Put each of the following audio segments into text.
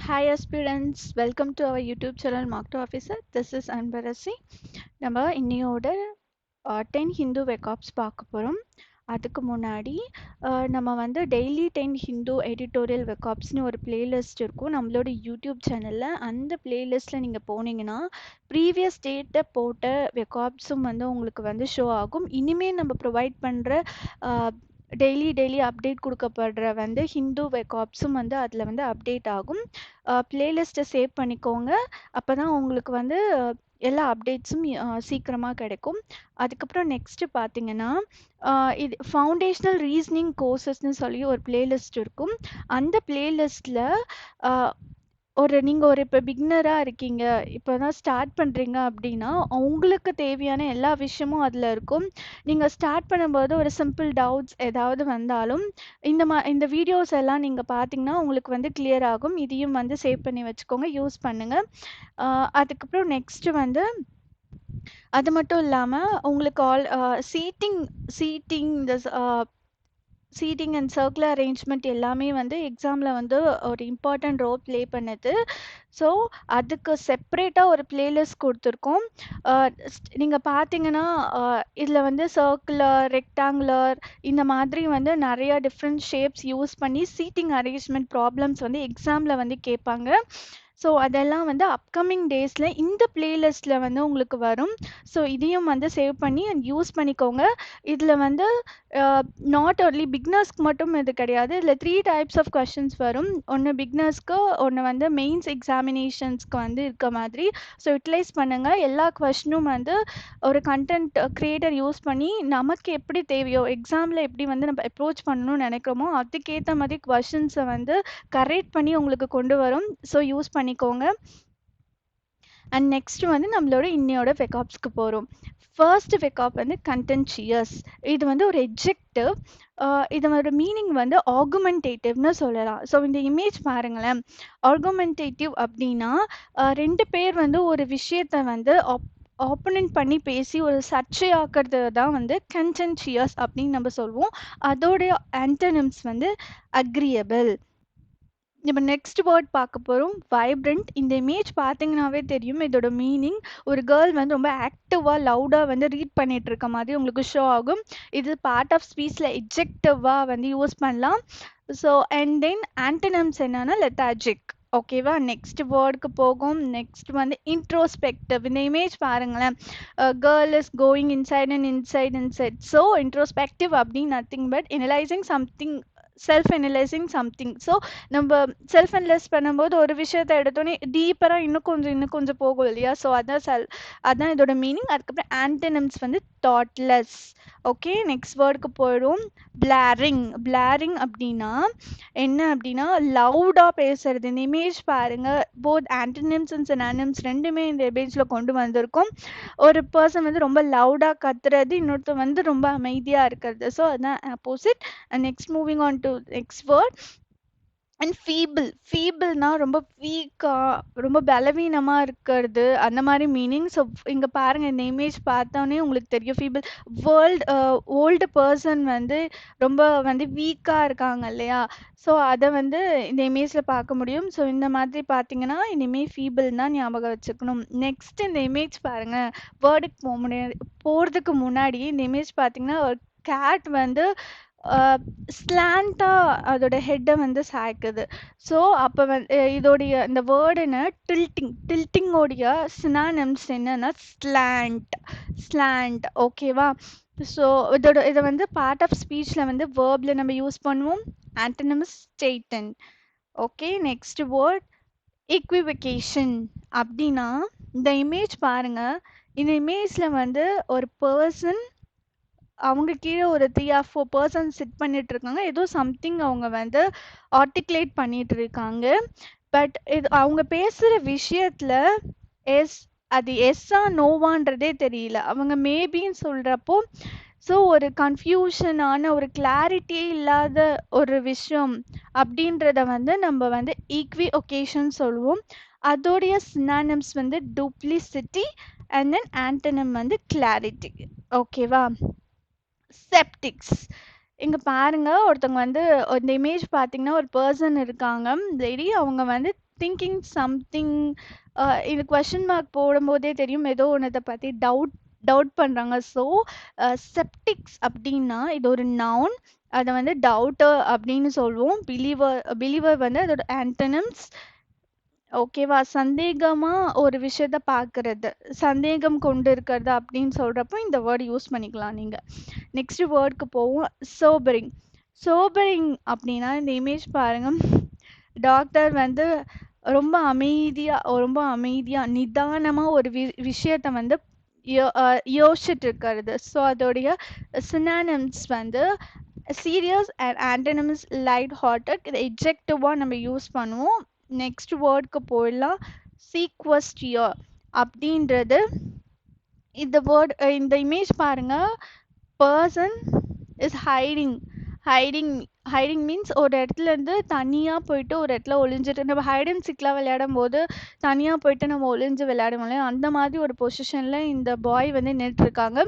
Hi aspirants, welcome to our YouTube channel Mark to Officer. This is Anbarasi. நம்ம இன்னையோட 10 ஹிந்து வெக்காப்ஸ் பார்க்க போகிறோம். அதுக்கு முன்னாடி நம்ம வந்து டெய்லி 10 ஹிந்து எடிட்டோரியல் வெக்காப்ஸ்னு ஒரு பிளேலிஸ்ட் இருக்கும் நம்மளோட யூடியூப் சேனலில். அந்த பிளேலிஸ்ட்டில் நீங்கள் போனீங்கன்னா ப்ரீவியஸ் டேட்டை போட்ட வெக்காப்ஸும் வந்து உங்களுக்கு வந்து ஷோ ஆகும். இனிமேல் நம்ம ப்ரொவைட் பண்ணுற டெய்லி அப்டேட் கொடுக்கப்படுற வந்து ஹிந்து வெக்காப்ஸும் வந்து அதில் வந்து அப்டேட் ஆகும். பிளேலிஸ்ட்டை சேவ் பண்ணிக்கோங்க. அப்போ தான் உங்களுக்கு வந்து எல்லா அப்டேட்ஸும் சீக்கிரமாக கிடைக்கும். அதுக்கப்புறம் நெக்ஸ்ட்டு பார்த்தீங்கன்னா இது ஃபவுண்டேஷ்னல் ரீசனிங் கோர்சஸ்ன்னு சொல்லி ஒரு பிளேலிஸ்ட் இருக்கும். அந்த பிளேலிஸ்ட்டில் நீங்கள் ஒரு இப்போ பிகினராக இருக்கீங்க, இப்போ தான் ஸ்டார்ட் பண்ணுறீங்க அப்படின்னா உங்களுக்கு தேவையான எல்லா விஷயமும் அதில் இருக்கும். நீங்கள் ஸ்டார்ட் பண்ணும்போது ஒரு சிம்பிள் டவுட்ஸ் ஏதாவது வந்தாலும் இந்த வீடியோஸ் எல்லாம் நீங்கள் பார்த்தீங்கன்னா உங்களுக்கு வந்து கிளியர் ஆகும். இதையும் வந்து சேவ் பண்ணி வச்சுக்கோங்க, யூஸ் பண்ணுங்கள். அதுக்கப்புறம் நெக்ஸ்ட்டு வந்து அது மட்டும் இல்லாமல் உங்களுக்கு சீட்டிங் அண்ட் சர்க்குலர் அரேஞ்ச்மெண்ட் எல்லாமே வந்து எக்ஸாமில் வந்து ஒரு இம்பார்ட்டன்ட் ரோல் ப்ளே பண்ணுது. ஸோ அதுக்கு செப்ரேட்டாக ஒரு பிளேலிஸ்ட் கொடுத்துருக்கோம். நீங்கள் பார்த்தீங்கன்னா இதில் வந்து சர்க்குலர், ரெக்டாங்குலர் இந்த மாதிரி வந்து நிறையா டிஃப்ரெண்ட் ஷேப்ஸ் யூஸ் பண்ணி சீட்டிங் அரேஞ்ச்மெண்ட் ப்ராப்ளம்ஸ் வந்து எக்ஸாமில் வந்து கேட்பாங்க. ஸோ அதெல்லாம் வந்து அப்கமிங் டேஸில் இந்த பிளேலிஸ்ட்டில் வந்து உங்களுக்கு வரும். ஸோ இதையும் வந்து சேவ் பண்ணி யூஸ் பண்ணிக்கோங்க. இதில் வந்து நாட் ஒன்லி பிகினர்ஸ்க்கு மட்டும் இது கிடையாது. இதில் 3 டைப்ஸ் ஆஃப் கொஷின்ஸ் வரும். ஒன்று பிகினர்ஸ்க்கு, ஒன்று வந்து மெயின்ஸ் எக்ஸாமினேஷன்ஸ்க்கு வந்து இருக்க மாதிரி. ஸோ யூட்டிலைஸ் பண்ணுங்கள். எல்லா கொஷினும் வந்து ஒரு கண்டென்ட் க்ரியேட்டர் யூஸ் பண்ணி நமக்கு எப்படி தேவையோ எக்ஸாமில் எப்படி வந்து நம்ம அப்ரோச் பண்ணணும்னு நினைக்கிறோமோ அதுக்கேற்ற மாதிரி கொஷின்ஸை வந்து கரெக்ட் பண்ணி உங்களுக்கு கொண்டு வரும். ஸோ யூஸ் பண்ணிக்கோங்க. அண்ட் நெக்ஸ்ட் வந்து நம்மளோட இன்னையோட வெக்காப்ஸ்க்கு போகிறோம். ஃபர்ஸ்ட் வெக்காப் வந்து கண்டென்ஷியஸ். இது வந்து ஒரு எட்ஜெக்டிவ். இதோட மீனிங் வந்து ஆகுமெண்டேட்டிவ்னு சொல்லலாம். ஸோ இந்த இமேஜ் பாருங்களேன். ஆகுமெண்டேட்டிவ் அப்படின்னா 2 பேர் வந்து ஒரு விஷயத்தை வந்து ஆப்போனன்ட் பண்ணி பேசி ஒரு சர்ச்சையாக்குறது தான் வந்து கண்டென்ஷியஸ் அப்படின்னு நம்ம சொல்லுவோம். அதோடைய ஆன்டனிம்ஸ் வந்து அக்ரியபிள். இப்போ நெக்ஸ்ட் வேர்ட் பார்க்க போகிறோம், வைப்ரண்ட். இந்த இமேஜ் பார்த்தீங்கன்னாவே தெரியும் இதோட மீனிங். ஒரு கேர்ள் வந்து ரொம்ப ஆக்டிவாக லவுடாக வந்து ரீட் பண்ணிட்டு இருக்க மாதிரி உங்களுக்கு ஷோ ஆகும். இது பார்ட் ஆஃப் ஸ்பீச்சில் எட்ஜெக்டிவாக வந்து யூஸ் பண்ணலாம். ஸோ அண்ட் தென் ஆன்டனிம்ஸ் என்னன்னா லெத்தாஜிக். ஓகேவா, நெக்ஸ்ட் வேர்டுக்கு போகும். நெக்ஸ்ட் வந்து இன்ட்ரோஸ்பெக்டிவ். இந்த இமேஜ் பாருங்களேன். Girl is going inside and inside. So introspective அப்படின்னு nothing but analysing something, self analysing something. So நம்ம செல்ஃப் அனலைஸ் பண்ணும்போது ஒரு விஷயத்தை எடுத்தோன்னே டீப்பராக இன்னும் கொஞ்சம் போகும் இல்லையா. ஸோ அதான் இதோட மீனிங். அதுக்கப்புறம் ஆன்டனிம்ஸ் வந்து தாட்லெஸ். ஓகே, நெக்ஸ்ட் வேர்டுக்கு போயிடும். பிளாரிங் அப்படின்னா என்ன அப்படின்னா லவுடாக பேசுறது. இந்த இமேஜ் பாருங்க. போத் ஆன்டனிம்ஸ் அண்ட் சினானிம்ஸ் ரெண்டுமே இந்த இமேஜில் கொண்டு வந்திருக்கும். ஒரு பர்சன் வந்து ரொம்ப லவுடாக கத்துறது, இன்னொருத்தர் வந்து ரொம்ப அமைதியாக இருக்கிறது. ஸோ அதுதான் opposite. Next moving on to next word. And ஃபீபிள்னா ரொம்ப வீக்காக, ரொம்ப பலவீனமாக இருக்கிறது, அந்த மாதிரி மீனிங். ஸோ இங்கே பாருங்கள், இந்த இமேஜ் பார்த்தோன்னே உங்களுக்கு தெரியும் ஃபீபிள். ஓல்டு பர்சன் வந்து ரொம்ப வந்து வீக்காக இருக்காங்க இல்லையா. ஸோ அதை வந்து இந்த இமேஜில் பார்க்க முடியும். ஸோ இந்த மாதிரி பார்த்தீங்கன்னா இனிமேல் ஃபீபிள் தான் ஞாபகம் வச்சுக்கணும். நெக்ஸ்ட் இந்த இமேஜ் பாருங்கள். வேர்டுக்கு போகிறதுக்கு முன்னாடி இந்த இமேஜ் பார்த்தீங்கன்னா ஒரு கேட் வந்து ஸ்லாண்டாக அதோட ஹெட்டை வந்து சாய்க்குது. ஸோ அப்போ வந்து இதோடைய இந்த வேர்டு என்ன, டில்ட்டிங்கோடைய சினானிம்ஸ் என்னன்னா ஸ்லாண்ட். ஓகேவா. ஸோ இதை வந்து பார்ட் ஆஃப் ஸ்பீச்சில் வந்து வேர்பில் நம்ம யூஸ் பண்ணுவோம். Antonyms straighten. Okay, next word equivocation. அப்படின்னா இந்த இமேஜ் பாருங்க. இந்த இமேஜில் வந்து ஒரு பர்சன், அவங்க கீழே ஒரு 3 or 4 பர்சன்ஸ் சிட் பண்ணிட்டு இருக்காங்க. ஏதோ சம்திங் அவங்க வந்து ஆர்டிகுலேட் பண்ணிட்டு இருக்காங்க. பட் இது அவங்க பேசுகிற விஷயத்தில் அது எஸ்ஸா நோவான்றதே தெரியல. அவங்க மேபின்னு சொல்கிறப்போ ஸோ ஒரு கன்ஃபியூஷனான, ஒரு கிளாரிட்டியே இல்லாத ஒரு விஷயம் அப்படின்றத வந்து நம்ம வந்து ஈக்விவகேஷன் சொல்லுவோம். அதோடைய சினானிம்ஸ் வந்து டூப்ளிசிட்டி அண்ட் தென் ஆன்டனிம் வந்து கிளாரிட்டி. ஓகேவா. செப்டிக்ஸ். இங்கே பாருங்க, ஒருத்தவங்க வந்து இந்த இமேஜ் பார்த்தீங்கன்னா ஒரு பர்சன் இருக்காங்க லேடி. அவங்க வந்து திங்கிங் சம்திங். இது கொஸ்டின் மார்க் போடும்போதே தெரியும் ஏதோ ஒன்றத்தை பற்றி டவுட் பண்ணுறாங்க. ஸோ செப்டிக்ஸ் அப்படின்னா இது ஒரு நவுன். அதை வந்து டவுட்டர் அப்படின்னு சொல்லுவோம். பிலீவர் வந்து அதோட ஆண்டனிம்ஸ். ஓகேவா? சந்தேகமா ஒரு விஷயத்த பார்க்கறது, சந்தேகம் கொண்டு இருக்கிறது அப்படின்னு சொல்றப்போ இந்த வேர்ட் யூஸ் பண்ணிக்கலாம் நீங்க. நெக்ஸ்ட் வேர்டுக்கு போவோம். சோபரிங். சோபரிங் அப்படின்னா இந்த இமேஜ் பாருங்க. டாக்டர் வந்து ரொம்ப அமைதியா நிதானமா ஒரு விஷயத்த வந்து யோசிச்சுட்டு இருக்கிறது. ஸோ அதோடைய சினானிம்ஸ் வந்து serious and antonyms light hearted. இது எட்ஜெக்டிவாக நம்ம யூஸ் பண்ணுவோம். நெக்ஸ்ட் வேர்டுக்கு போயிடலாம். சீக்வஸ்டியர் அப்படின்றது இந்த வேர்ட், இந்த இமேஜ் பாருங்க. பர்சன் இஸ் ஹைடிங் மீன்ஸ் ஒரு இடத்துல இருந்து தனியாக போயிட்டு ஒரு இடத்துல ஒளிஞ்சிட்டு, நம்ம ஹைட் அண்ட் சீக்லாம் விளையாடும் போது தனியாக போயிட்டு நம்ம ஒளிஞ்சு விளையாடுவோம் இல்லையா, அந்த மாதிரி ஒரு பொசிஷனில் இந்த பாய் வந்து நின்றுருக்காங்க.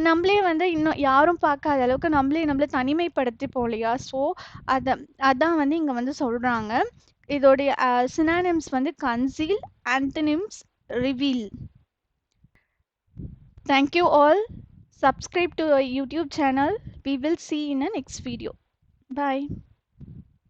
நம்மளே வந்து இன்னும் யாரும் பார்க்காத அளவுக்கு நம்மளே தனிமைப்படுத்திப்போம் இல்லையா. ஸோ அதான் வந்து இங்கே வந்து சொல்கிறாங்க. இதோடைய சினானிம்ஸ் வந்து conceal, antonyms reveal. Thank you all. Subscribe to our YouTube channel. We will see in the next video. Bye.